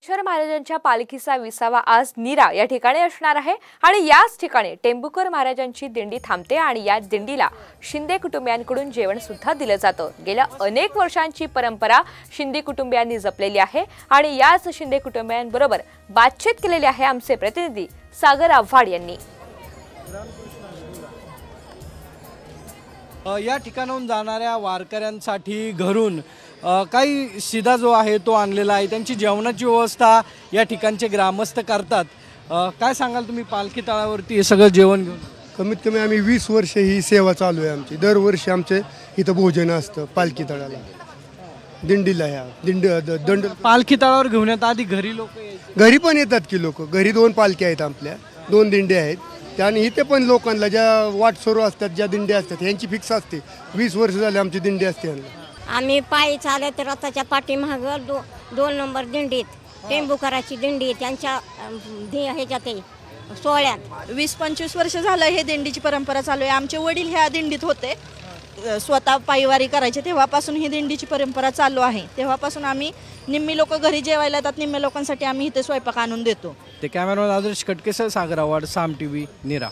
महाराजांच्या पालखीचा विसावा आज नीरा या ठिकाणी असणार आहे आणि याच ठिकाणी टेंभुकर महाराजांची दिंडी थांबते आणि या दिंडीला शिंदे कुटुंबियांकडून जेवण सुद्धा दिलं जातं। गेल्या अनेक वर्षांची परंपरा शिंदे कुटुंबियांनी जपलेली आहे आणि याच शिंदे कुटुंबियांबरोबर बातचीत केलेली आहे आमचे प्रतिनिधी सागर आव्हाड यांनी। या ठिकाणाहून जाणाऱ्या वारकऱ्यांसाठी घरून काही शिदा जो आहे तो आणलेला आहे। त्यांची जेवणाची व्यवस्था या ठिकाणचे ग्रामस्थ करतात। काय सांगाल तुम्ही पालखी तळावरती हे सगळं जेवण घेऊन? कमीत कमी आम्ही 20 वर्ष ही सेवा चालू आहे आमची। दरवर्षी आमचे इथं भोजन असतं पालखी तळाला, दिंडीला। ह्या दंड पालखी तळावर घेऊन येतात आधी घरी लोक घरी पण येतात की लोक। घरी 2 पालखी आहेत, आपल्या 2 दिंडे आहेत। आणि इथे पण लोकांना ज्या वाट सुरू असतात, ज्या दिंड्या असतात यांची फिक्स असते। 20 वर्ष झाले आमची दिंडी असते। आम्ही पायी चालत रथाच्या पाठीमागं 2 नंबर दिंडीत टेंभुकराची दिंडी त्यांच्या ह्याच्यात सोहळ्यात 20-25 वर्ष झालं हे दिंडीची परंपरा चालू आहे। आमचे वडील ह्या दिंडीत होते, स्वतः पायवारी करायचे, तेव्हापासून ही दिंडीची परंपरा चालू आहे। तेव्हापासून आम्ही निम्मी लोक घरी जेवायला येतात, निम्म्या लोकांसाठी आम्ही इथे स्वयंपाक आणून देतो। ते कॅमेरामॅन आदर्श कटकेसह सागर आव्हाड, साम टीव्ही, नीरा।